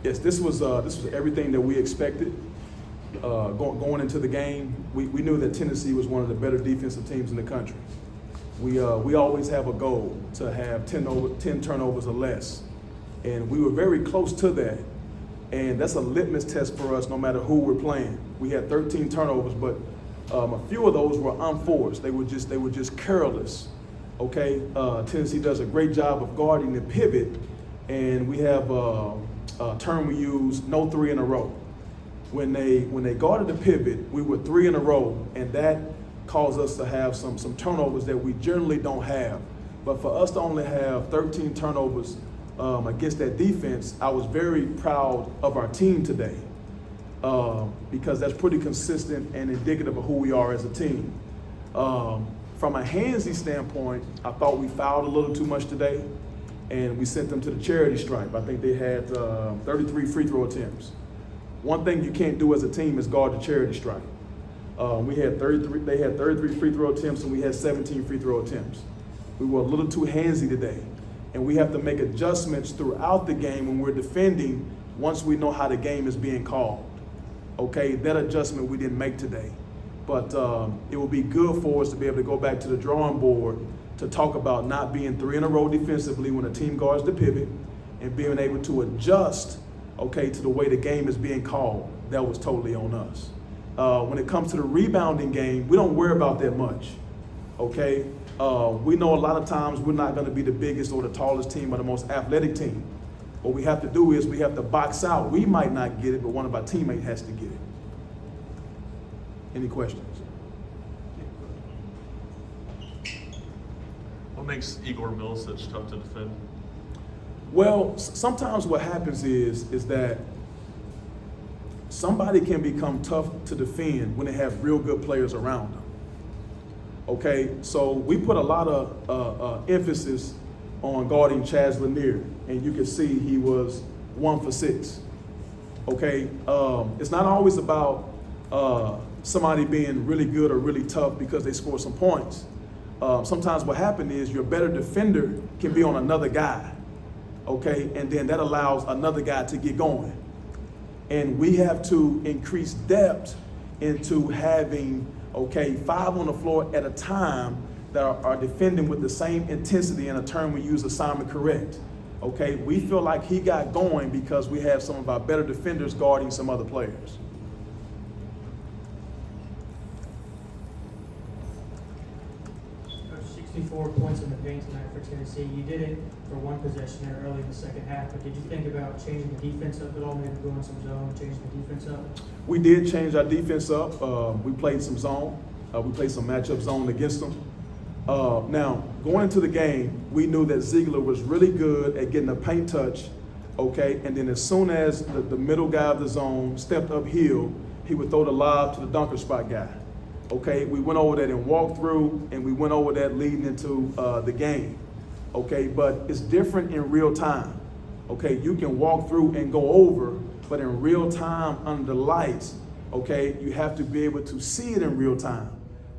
Yes, this was everything that we expected. Going into the game, we knew that Tennessee was one of the better defensive teams in the country. We always have a goal to have 10 turnovers or less, and we were very close to that. And that's a litmus test for us no matter who we're playing. We had 13 turnovers, but a few of those were unforced. They were just careless. Okay, Tennessee does a great job of guarding the pivot, and we have a term we use, no three in a row. When they guarded the pivot, we were 3 in a row, and that caused us to have some turnovers that we generally don't have. But for us to only have 13 turnovers against that defense, I was very proud of our team today because that's pretty consistent and indicative of who we are as a team. From a handsy standpoint, I thought we fouled a little too much today, and we sent them to the charity stripe. I think they had 33 free throw attempts. One thing you can't do as a team is guard the charity stripe. They had 33 free throw attempts, and we had 17 free throw attempts. We were a little too handsy today, and we have to make adjustments throughout the game when we're defending once we know how the game is being called. Okay, that adjustment we didn't make today. But it will be good for us to be able to go back to the drawing board to talk about not being 3 in a row defensively when a team guards the pivot and being able to adjust, okay, to the way the game is being called. That was totally on us. When it comes to the rebounding game, we don't worry about that much, okay? We know a lot of times we're not going to be the biggest or the tallest team or the most athletic team. What we have to do is we have to box out. We might not get it, but one of our teammates has to get it. Any questions? What makes Igor Milicic tough to defend? Well, sometimes what happens is that somebody can become tough to defend when they have real good players around them. Okay, so we put a lot of emphasis on guarding Chaz Lanier, and you can see he was 1 for 6. Okay, it's not always about somebody being really good or really tough because they score some points. Sometimes what happens is your better defender can be on another guy, okay, and then that allows another guy to get going. And we have to increase depth into having, okay, 5 on the floor at a time that are defending with the same intensity, and a term we use, assignment correct. Okay, we feel like he got going because we have some of our better defenders guarding some other players. 64 points in the paint tonight for Tennessee. You did it for one possession there early in the second half, but did you think about changing the defense up at all, maybe going some zone, changing the defense up? We did change our defense up. We played some zone. We played some matchup zone against them. Now, going into the game, we knew that Ziegler was really good at getting a paint touch, okay? And then as soon as the middle guy of the zone stepped uphill, he would throw the lob to the dunker spot guy. Okay, we went over that and walked through, and we went over that leading into the game. Okay, but it's different in real time. Okay, you can walk through and go over, but in real time under the lights, okay, you have to be able to see it in real time.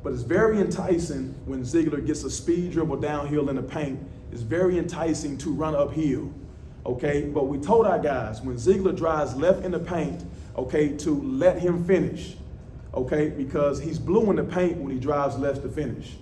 But it's very enticing when Ziegler gets a speed dribble downhill in the paint. It's very enticing to run uphill. Okay, but we told our guys when Ziegler drives left in the paint, okay, to let him finish. Okay, because he's blue in the paint when he drives left to finish.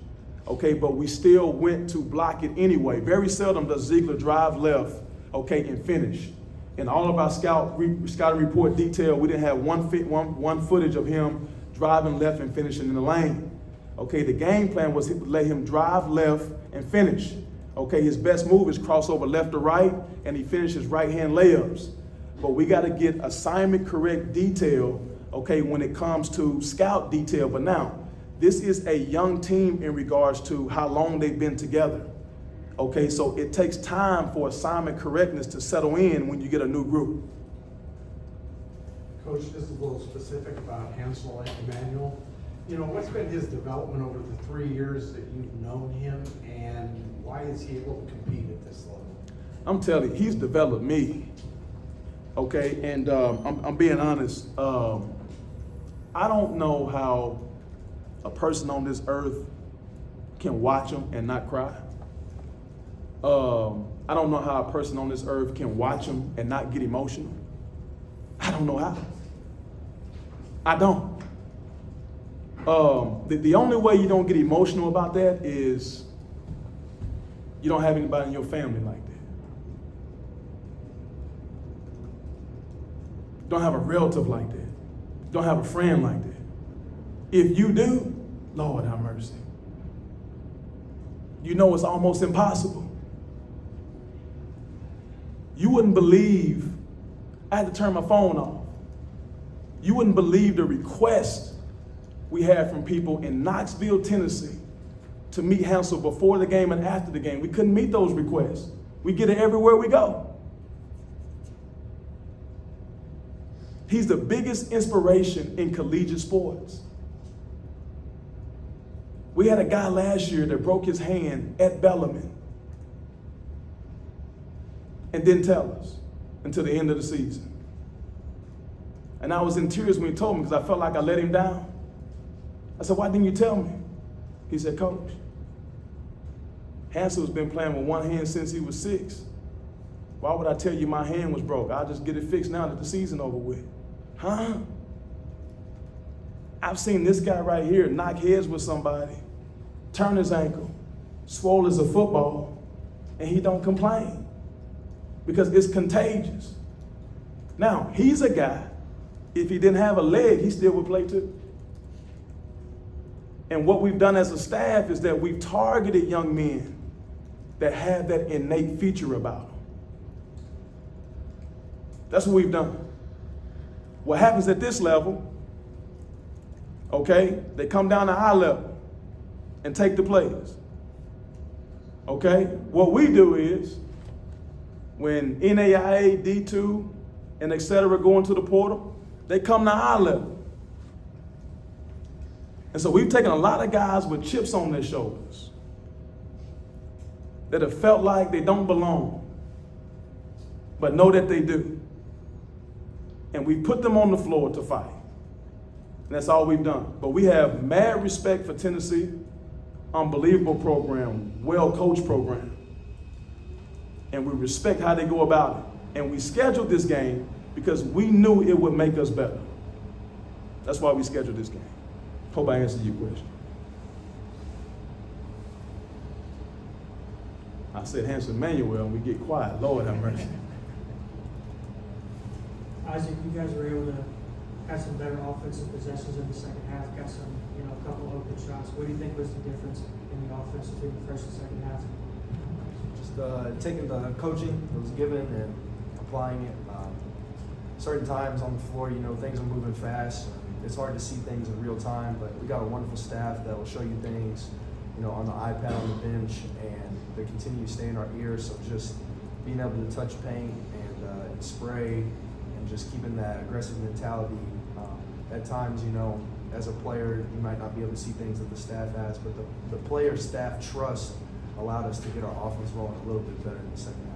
Okay, but we still went to block it anyway. Very seldom does Ziegler drive left, okay, and finish. In all of our scouting report detail, we didn't have one footage of him driving left and finishing in the lane. Okay, the game plan was to let him drive left and finish. Okay, his best move is crossover left to right, and he finishes right-hand layups. But we got to get assignment correct detail, okay, when it comes to scout detail. But now, this is a young team in regards to how long they've been together. Okay, so it takes time for assignment correctness to settle in when you get a new group. Coach, just a little specific about Hansel Emmanuel. You know, what's been his development over the 3 years that you've known him, and why is he able to compete at this level? I'm telling you, he's developed me. Okay, and I'm being honest. I don't know how a person on this earth can watch him and not cry. I don't know how a person on this earth can watch him and not get emotional. I don't know how. I don't. The only way you don't get emotional about that is you don't have anybody in your family like that. You don't have a relative like that. You don't have a friend like that. If you do, Lord have mercy. You know it's almost impossible. You wouldn't believe, I had to turn my phone off. You wouldn't believe the request we had from people in Knoxville, Tennessee to meet Hansel before the game and after the game. We couldn't meet those requests. We get it everywhere we go. He's the biggest inspiration in collegiate sports. We had a guy last year that broke his hand at Bellarmine and didn't tell us until the end of the season. And I was in tears when he told me because I felt like I let him down. I said, why didn't you tell me? He said, Coach, Hansel's been playing with one hand since he was 6. Why would I tell you my hand was broke? I'll just get it fixed now that the season over with. Huh? I've seen this guy right here knock heads with somebody, turn his ankle, swole as a football, and he don't complain because it's contagious. Now, he's a guy, if he didn't have a leg, he still would play too. And what we've done as a staff is that we've targeted young men that have that innate feature about them. That's what we've done. What happens at this level, okay, they come down to our level and take the players. Okay? What we do is, when NAIA, D2, and et cetera go into the portal, they come to our level. And so we've taken a lot of guys with chips on their shoulders that have felt like they don't belong, but know that they do. And we put them on the floor to fight. And that's all we've done. But we have mad respect for Tennessee, unbelievable program, well-coached program. And we respect how they go about it. And we scheduled this game because we knew it would make us better. That's why we scheduled this game. Hope I answered your question. I said Hanson Manuel and we get quiet. Lord have mercy. Isaac, you guys were able to have some better offensive possessions in the second half, got some, a couple open shots. What do you think was the difference in the offense between the first and second half? Just taking the coaching that was given and applying it. Certain times on the floor, things are moving fast. It's hard to see things in real time, but we got a wonderful staff that will show you things, on the iPad on the bench, and they continue to stay in our ears. So just being able to touch paint and spray, and just keeping that aggressive mentality. At times, as a player, you might not be able to see things that the staff has, but the player staff trust allowed us to get our offense rolling a little bit better in the second half.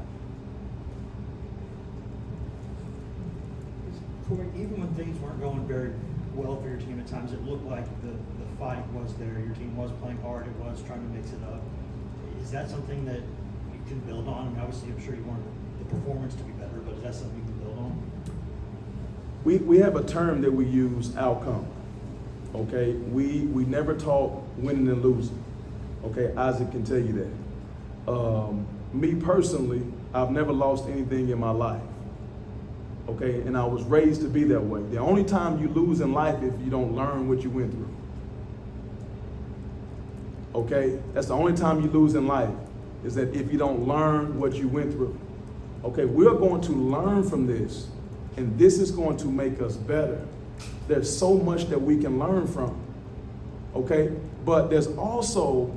Corey, even when things weren't going very well for your team at times, it looked like the fight was there. Your team was playing hard. It was trying to mix it up. Is that something that you can build on? I mean, obviously, I'm sure you want the performance to be better, but is that something you can build on? We have a term that we use, outcome. Okay, we never talk winning and losing. Okay, Isaac can tell you that. Me personally, I've never lost anything in my life. Okay, and I was raised to be that way. The only time you lose in life is if you don't learn what you went through. Okay, that's the only time you lose in life, is that if you don't learn what you went through. Okay, we're going to learn from this, and this is going to make us better. There's so much that we can learn from. Okay, but there's also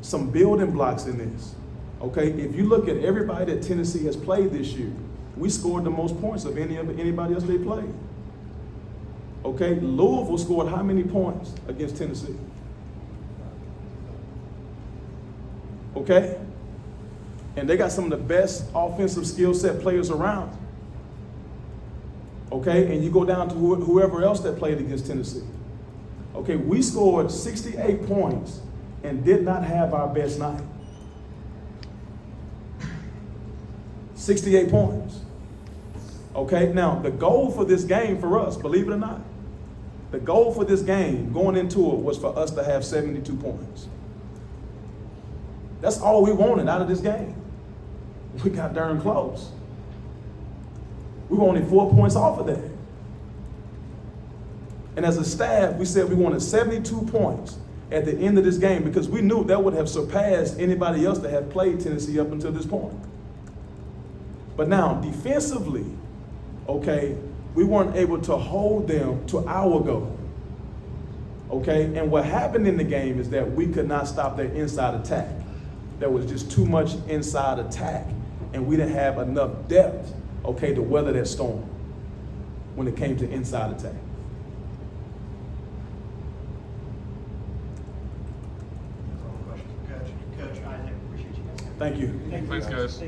some building blocks in this. Okay, if you look at everybody that Tennessee has played this year, we scored the most points of anybody else they played. Okay, Louisville scored how many points against Tennessee? Okay, and they got some of the best offensive skill set players around. Okay, and you go down to whoever else that played against Tennessee. Okay, we scored 68 points and did not have our best night. 68 points. Okay, now the goal for this game for us, believe it or not, the goal for this game going into it was for us to have 72 points. That's all we wanted out of this game. We got darn close. We were only 4 points off of that. And as a staff, we said we wanted 72 points at the end of this game because we knew that would have surpassed anybody else that had played Tennessee up until this point. But now, defensively, okay, we weren't able to hold them to our goal. Okay, and what happened in the game is that we could not stop their inside attack. There was just too much inside attack, and we didn't have enough depth, okay, to weather that storm when it came to inside attack. That's all the questions for Coach. Coach, I appreciate you guys. Thank you. Thanks, guys.